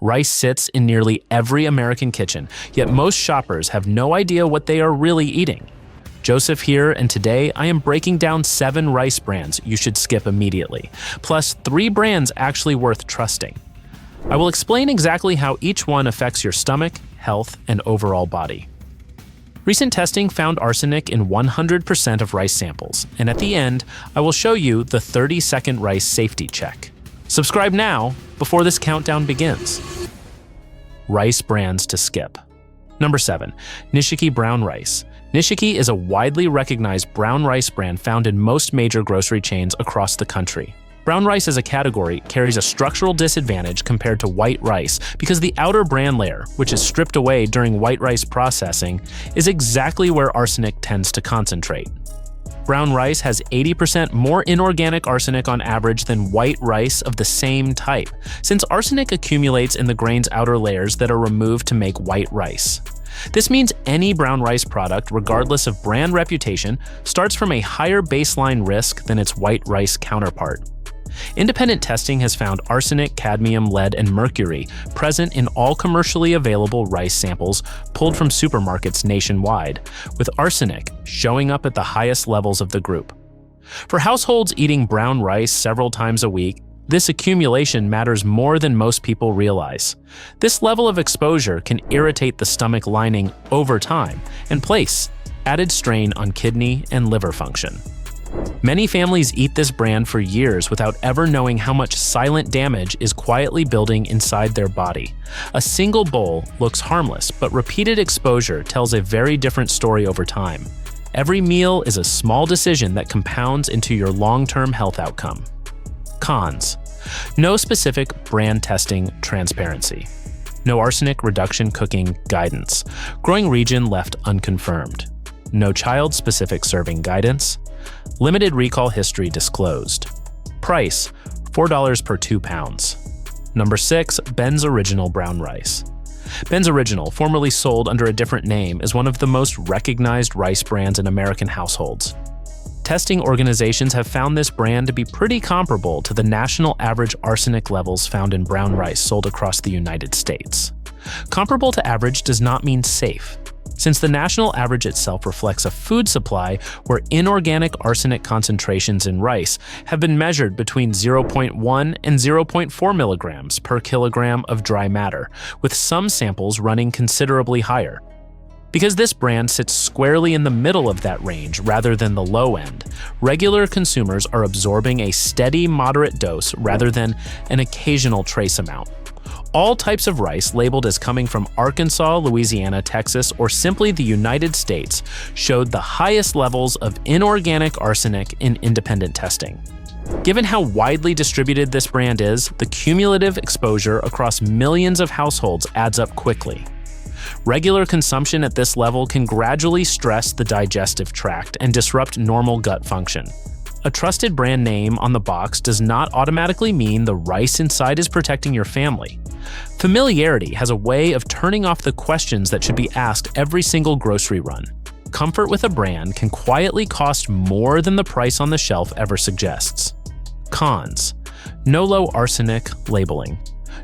Rice sits in nearly every American kitchen, yet most shoppers have no idea what they are really eating. Joseph here, and today I am breaking down 7 rice brands you should skip immediately, plus 3 brands actually worth trusting. I will explain exactly how each one affects your stomach, health, and overall body. Recent testing found arsenic in 100% of rice samples, and at the end, I will show you the 30-second rice safety check. Subscribe now before this countdown begins. Rice brands to skip. Number 7. Nishiki brown rice. Nishiki is a widely recognized brown rice brand found in most major grocery chains across the country. Brown rice as a category carries a structural disadvantage compared to white rice because the outer bran layer, which is stripped away during white rice processing, is exactly where arsenic tends to concentrate. Brown rice has 80% more inorganic arsenic on average than white rice of the same type, since arsenic accumulates in the grain's outer layers that are removed to make white rice. This means any brown rice product, regardless of brand reputation, starts from a higher baseline risk than its white rice counterpart. Independent testing has found arsenic, cadmium, lead, and mercury present in all commercially available rice samples pulled from supermarkets nationwide, with arsenic showing up at the highest levels of the group. For households eating brown rice several times a week, this accumulation matters more than most people realize. This level of exposure can irritate the stomach lining over time and place added strain on kidney and liver function. Many families eat this brand for years without ever knowing how much silent damage is quietly building inside their body. A single bowl looks harmless, but repeated exposure tells a very different story over time. Every meal is a small decision that compounds into your long-term health outcome. Cons. No specific brand testing transparency. No arsenic reduction cooking guidance. Growing region left unconfirmed. No child-specific serving guidance. Limited recall history disclosed. Price, $4 per 2 pounds. Number 6, Ben's Original brown rice. Ben's Original, formerly sold under a different name, is one of the most recognized rice brands in American households. Testing organizations have found this brand to be pretty comparable to the national average arsenic levels found in brown rice sold across the United States. Comparable to average does not mean safe, since the national average itself reflects a food supply where inorganic arsenic concentrations in rice have been measured between 0.1 and 0.4 milligrams per kilogram of dry matter, with some samples running considerably higher. Because this brand sits squarely in the middle of that range rather than the low end, regular consumers are absorbing a steady, moderate dose rather than an occasional trace amount. All types of rice labeled as coming from Arkansas, Louisiana, Texas, or simply the United States showed the highest levels of inorganic arsenic in independent testing. Given how widely distributed this brand is, the cumulative exposure across millions of households adds up quickly. Regular consumption at this level can gradually stress the digestive tract and disrupt normal gut function. A trusted brand name on the box does not automatically mean the rice inside is protecting your family. Familiarity has a way of turning off the questions that should be asked every single grocery run. Comfort with a brand can quietly cost more than the price on the shelf ever suggests. Cons. No low arsenic labeling.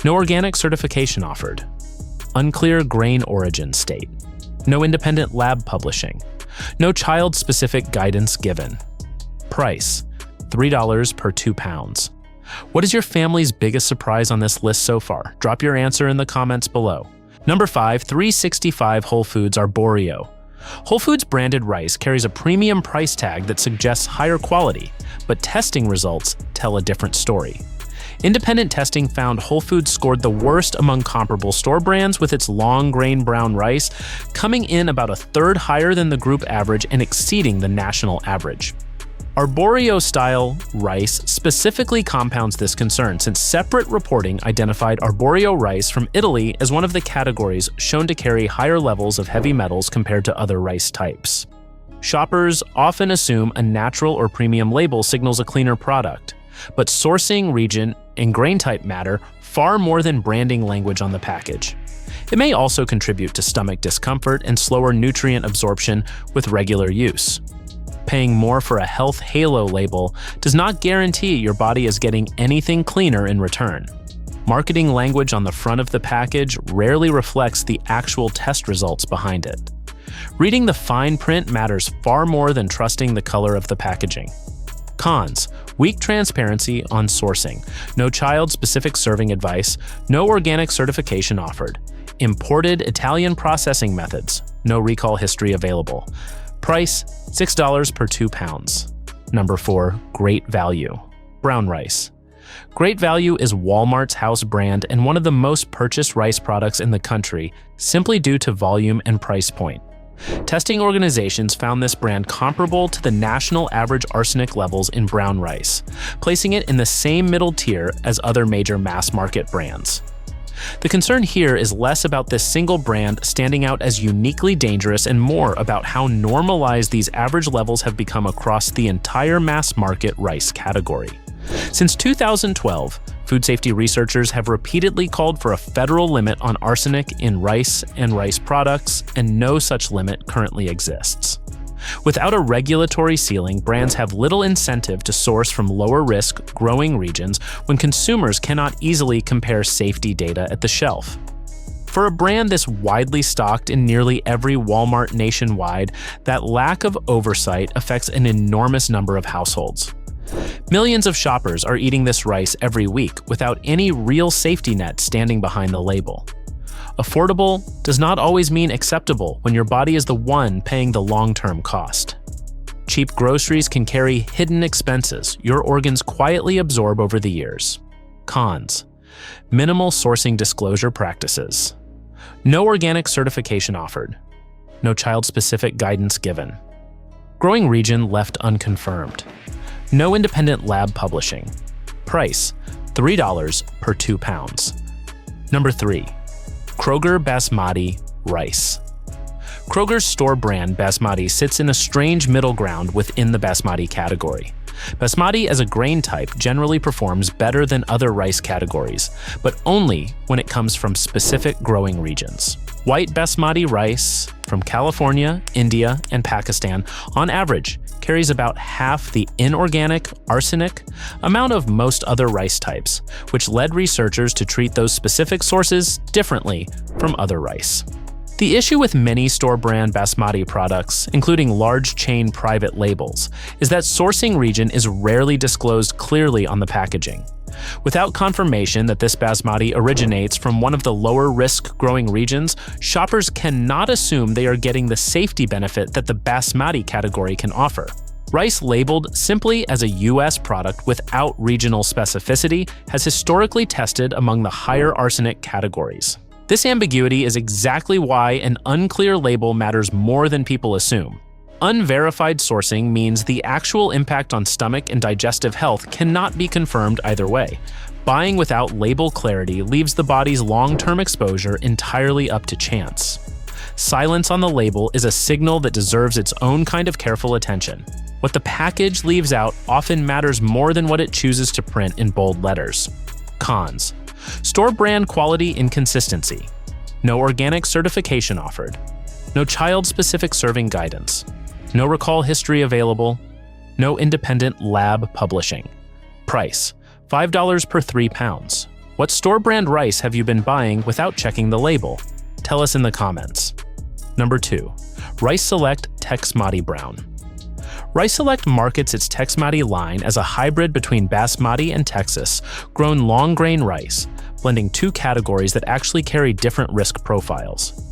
No organic certification offered. Unclear grain origin state. No independent lab publishing. No child-specific guidance given. Price, $3 per 2 pounds. What is your family's biggest surprise on this list so far? Drop your answer in the comments below. Number 5, 365 Whole Foods Arborio. Whole Foods branded rice carries a premium price tag that suggests higher quality, but testing results tell a different story. Independent testing found Whole Foods scored the worst among comparable store brands, with its long-grain brown rice coming in about a third higher than the group average and exceeding the national average. Arborio-style rice specifically compounds this concern, since separate reporting identified Arborio rice from Italy as one of the categories shown to carry higher levels of heavy metals compared to other rice types. Shoppers often assume a natural or premium label signals a cleaner product, but sourcing, region, and grain type matter far more than branding language on the package. It may also contribute to stomach discomfort and slower nutrient absorption with regular use. Paying more for a health halo label does not guarantee your body is getting anything cleaner in return. Marketing language on the front of the package rarely reflects the actual test results behind it. Reading the fine print matters far more than trusting the color of the packaging. Cons: weak transparency on sourcing, no child-specific serving advice, no organic certification offered, imported Italian processing methods, no recall history available. Price: $6 per 2 pounds. Number 4, great value. Brown rice. Great Value is Walmart's house brand and one of the most purchased rice products in the country simply due to volume and price point. Testing organizations found this brand comparable to the national average arsenic levels in brown rice, placing it in the same middle tier as other major mass-market brands. The concern here is less about this single brand standing out as uniquely dangerous and more about how normalized these average levels have become across the entire mass-market rice category. Since 2012, food safety researchers have repeatedly called for a federal limit on arsenic in rice and rice products, and no such limit currently exists. Without a regulatory ceiling, brands have little incentive to source from lower-risk, growing regions when consumers cannot easily compare safety data at the shelf. For a brand this widely stocked in nearly every Walmart nationwide, that lack of oversight affects an enormous number of households. Millions of shoppers are eating this rice every week without any real safety net standing behind the label. Affordable does not always mean acceptable when your body is the one paying the long-term cost. Cheap groceries can carry hidden expenses your organs quietly absorb over the years. Cons: minimal sourcing disclosure practices. No organic certification offered. No child-specific guidance given. Growing region left unconfirmed. No independent lab publishing. Price: $3 per 2 pounds. Number 3. Kroger Basmati rice. Kroger's store brand Basmati sits in a strange middle ground within the basmati category. Basmati as a grain type generally performs better than other rice categories, but only when it comes from specific growing regions. White basmati rice from California, India, and Pakistan, on average, carries about half the inorganic, arsenic amount of most other rice types, which led researchers to treat those specific sources differently from other rice. The issue with many store-brand basmati products, including large chain private labels, is that sourcing region is rarely disclosed clearly on the packaging. Without confirmation that this basmati originates from one of the lower-risk growing regions, shoppers cannot assume they are getting the safety benefit that the basmati category can offer. Rice labeled simply as a U.S. product without regional specificity has historically tested among the higher arsenic categories. This ambiguity is exactly why an unclear label matters more than people assume. Unverified sourcing means the actual impact on stomach and digestive health cannot be confirmed either way. Buying without label clarity leaves the body's long-term exposure entirely up to chance. Silence on the label is a signal that deserves its own kind of careful attention. What the package leaves out often matters more than what it chooses to print in bold letters. Cons: store brand quality inconsistency. No organic certification offered. No child-specific serving guidance. No recall history available. No independent lab publishing. Price: $5 per 3 pounds. What store brand rice have you been buying without checking the label? Tell us in the comments. Number 2. Rice Select Texmati Brown. Rice Select markets its Texmati line as a hybrid between Basmati and Texas, grown long-grain rice, blending two categories that actually carry different risk profiles.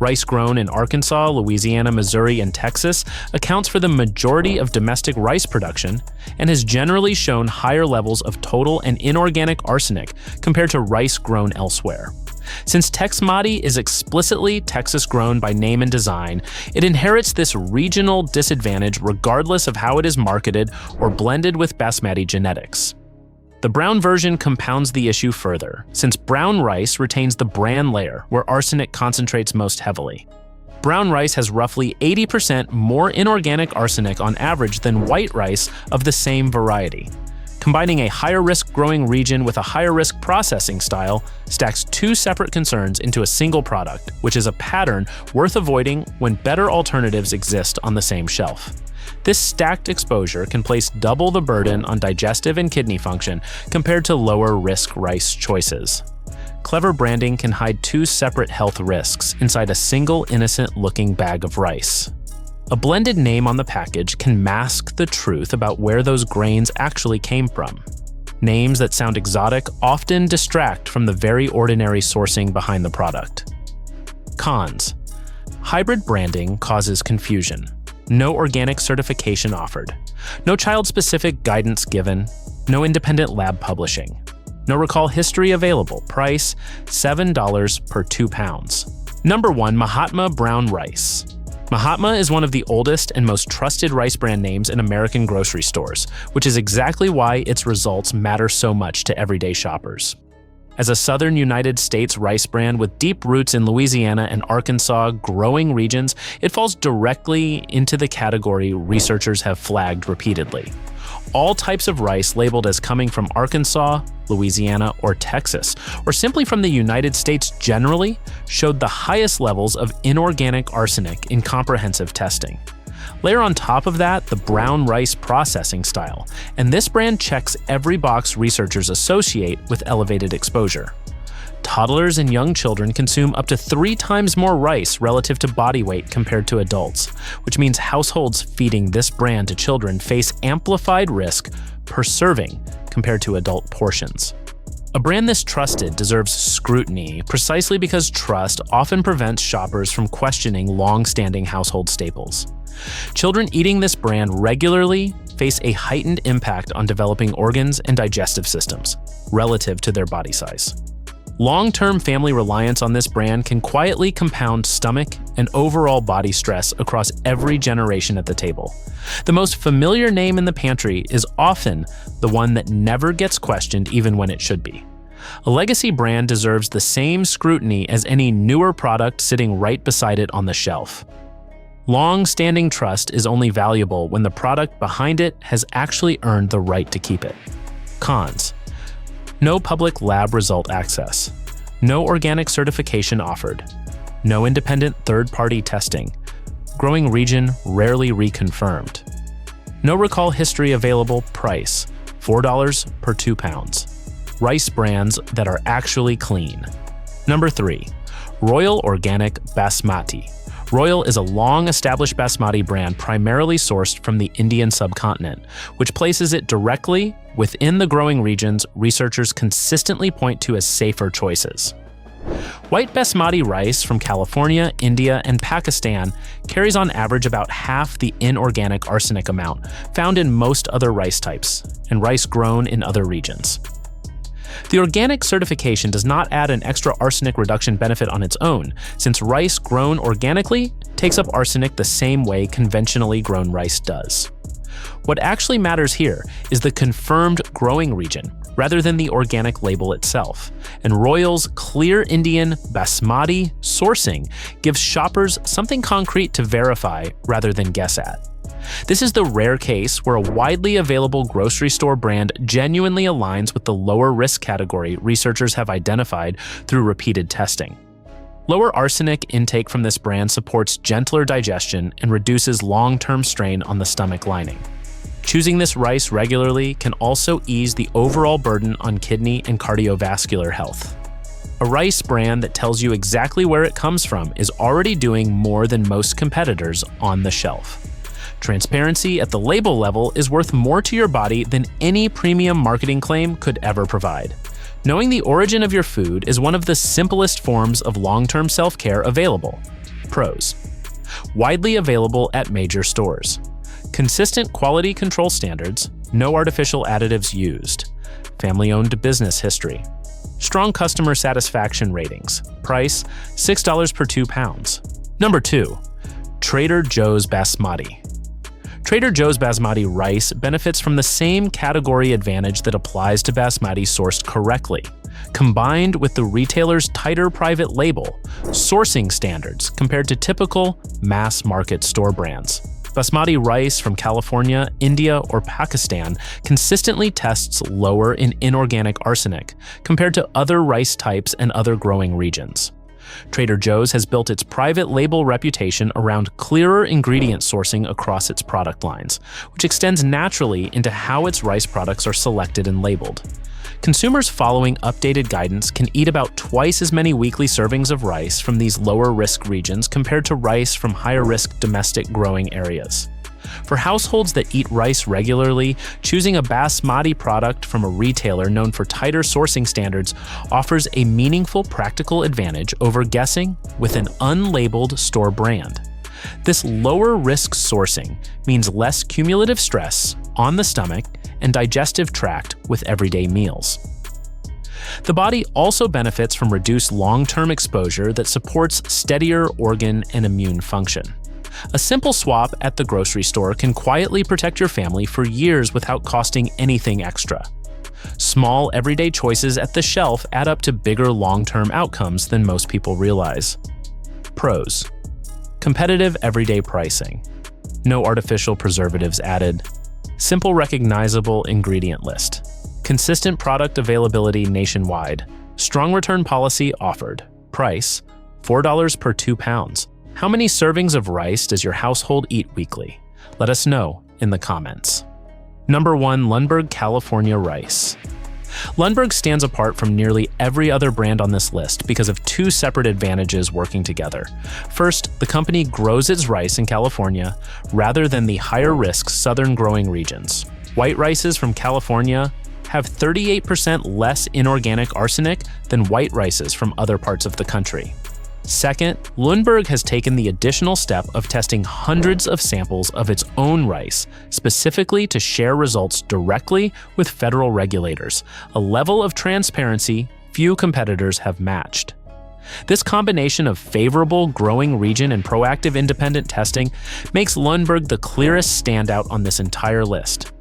Rice grown in Arkansas, Louisiana, Missouri, and Texas accounts for the majority of domestic rice production and has generally shown higher levels of total and inorganic arsenic compared to rice grown elsewhere. Since Texmati is explicitly Texas-grown by name and design, it inherits this regional disadvantage regardless of how it is marketed or blended with basmati genetics. The brown version compounds the issue further, since brown rice retains the bran layer where arsenic concentrates most heavily. Brown rice has roughly 80% more inorganic arsenic on average than white rice of the same variety. Combining a higher-risk growing region with a higher-risk processing style stacks two separate concerns into a single product, which is a pattern worth avoiding when better alternatives exist on the same shelf. This stacked exposure can place double the burden on digestive and kidney function compared to lower-risk rice choices. Clever branding can hide two separate health risks inside a single innocent-looking bag of rice. A blended name on the package can mask the truth about where those grains actually came from. Names that sound exotic often distract from the very ordinary sourcing behind the product. Cons: hybrid branding causes confusion. No organic certification offered. No child-specific guidance given. No independent lab publishing. No recall history available. Price $7 per 2 pounds. Number 1. Mahatma brown rice. Mahatma is one of the oldest and most trusted rice brand names in American grocery stores, which is exactly why its results matter so much to everyday shoppers. As a southern United States rice brand with deep roots in Louisiana and Arkansas growing regions, it falls directly into the category researchers have flagged repeatedly. All types of rice labeled as coming from Arkansas, Louisiana, or Texas, or simply from the United States generally, showed the highest levels of inorganic arsenic in comprehensive testing. Layer on top of that the brown rice processing style, and this brand checks every box researchers associate with elevated exposure. Toddlers and young children consume up to 3 times more rice relative to body weight compared to adults, which means households feeding this brand to children face amplified risk per serving compared to adult portions. A brand this trusted deserves scrutiny precisely because trust often prevents shoppers from questioning long-standing household staples. Children eating this brand regularly face a heightened impact on developing organs and digestive systems relative to their body size. Long-term family reliance on this brand can quietly compound stomach and overall body stress across every generation at the table. The most familiar name in the pantry is often the one that never gets questioned even when it should be. A legacy brand deserves the same scrutiny as any newer product sitting right beside it on the shelf. Long-standing trust is only valuable when the product behind it has actually earned the right to keep it. Cons: no public lab result access. No organic certification offered. No independent third-party testing. Growing region rarely reconfirmed. No recall history available. Price $4 per 2 pounds. Rice brands that are actually clean. Number 3. Royal Organic Basmati. Royal is a long-established basmati brand primarily sourced from the Indian subcontinent, which places it directly within the growing regions researchers consistently point to as safer choices. White basmati rice from California, India, and Pakistan carries on average about half the inorganic arsenic amount found in most other rice types, and rice grown in other regions. The organic certification does not add an extra arsenic reduction benefit on its own, since rice grown organically takes up arsenic the same way conventionally grown rice does. What actually matters here is the confirmed growing region, rather than the organic label itself, and Royal's clear Indian basmati sourcing gives shoppers something concrete to verify rather than guess at. This is the rare case where a widely available grocery store brand genuinely aligns with the lower risk category researchers have identified through repeated testing. Lower arsenic intake from this brand supports gentler digestion and reduces long-term strain on the stomach lining. Choosing this rice regularly can also ease the overall burden on kidney and cardiovascular health. A rice brand that tells you exactly where it comes from is already doing more than most competitors on the shelf. Transparency at the label level is worth more to your body than any premium marketing claim could ever provide. Knowing the origin of your food is one of the simplest forms of long-term self-care available. Pros: widely available at major stores. Consistent quality control standards, no artificial additives used. Family-owned business history. Strong customer satisfaction ratings. Price $6 per 2 pounds. Number 2. Trader Joe's Basmati. Trader Joe's Basmati rice benefits from the same category advantage that applies to basmati sourced correctly, combined with the retailer's tighter private label, sourcing standards compared to typical mass market store brands. Basmati rice from California, India, or Pakistan consistently tests lower in inorganic arsenic compared to other rice types and other growing regions. Trader Joe's has built its private label reputation around clearer ingredient sourcing across its product lines, which extends naturally into how its rice products are selected and labeled. Consumers following updated guidance can eat about twice as many weekly servings of rice from these lower-risk regions compared to rice from higher-risk domestic growing areas. For households that eat rice regularly, choosing a basmati product from a retailer known for tighter sourcing standards offers a meaningful practical advantage over guessing with an unlabeled store brand. This lower-risk sourcing means less cumulative stress on the stomach and digestive tract with everyday meals. The body also benefits from reduced long-term exposure that supports steadier organ and immune function. A simple swap at the grocery store can quietly protect your family for years without costing anything extra. Small, everyday choices at the shelf add up to bigger long-term outcomes than most people realize. Pros: competitive everyday pricing. No artificial preservatives added. Simple, recognizable ingredient list. Consistent product availability nationwide. Strong return policy offered. Price: $4 per 2 pounds. How many servings of rice does your household eat weekly? Let us know in the comments. Number 1. Lundberg California Rice. Lundberg stands apart from nearly every other brand on this list because of two separate advantages working together. First, the company grows its rice in California rather than the higher-risk southern growing regions. White rices from California have 38% less inorganic arsenic than white rices from other parts of the country. Second, Lundberg has taken the additional step of testing hundreds of samples of its own rice, specifically to share results directly with federal regulators, a level of transparency few competitors have matched. This combination of favorable growing region and proactive independent testing makes Lundberg the clearest standout on this entire list.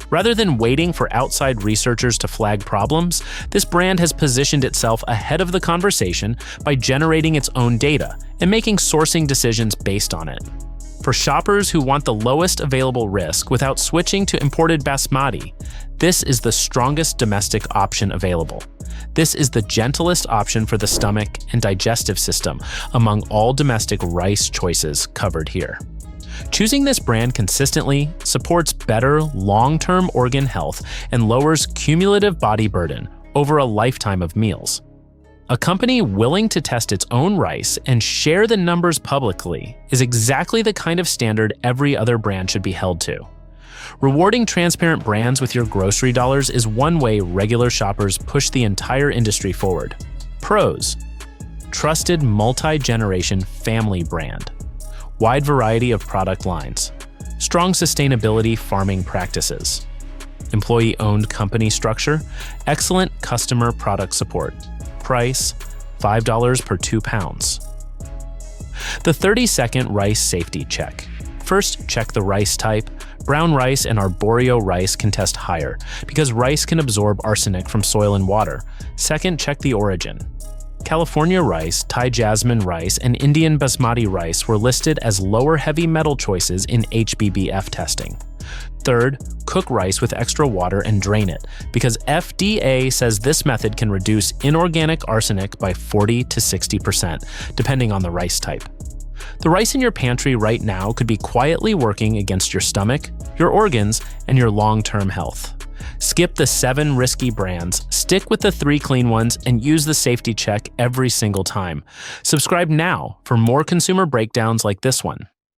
Rather than waiting for outside researchers to flag problems, this brand has positioned itself ahead of the conversation by generating its own data and making sourcing decisions based on it. For shoppers who want the lowest available risk without switching to imported basmati, this is the strongest domestic option available. This is the gentlest option for the stomach and digestive system among all domestic rice choices covered here. Choosing this brand consistently supports better long-term organ health and lowers cumulative body burden over a lifetime of meals. A company willing to test its own rice and share the numbers publicly is exactly the kind of standard every other brand should be held to. Rewarding transparent brands with your grocery dollars is one way regular shoppers push the entire industry forward. Pros: trusted multi-generation family brand. Wide variety of product lines. Strong sustainability farming practices. Employee-owned company structure. Excellent customer product support. Price: $5 per 2 pounds. The 30-second rice safety check. First, check the rice type. Brown rice and Arborio rice can test higher because rice can absorb arsenic from soil and water. Second, check the origin. California rice, Thai jasmine rice, and Indian basmati rice were listed as lower heavy metal choices in HBBF testing. Third, cook rice with extra water and drain it, because FDA says this method can reduce inorganic arsenic by 40 to 60%, depending on the rice type. The rice in your pantry right now could be quietly working against your stomach, your organs, and your long-term health. Skip the 7 risky brands, stick with the 3 clean ones, and use the safety check every single time. Subscribe now for more consumer breakdowns like this one.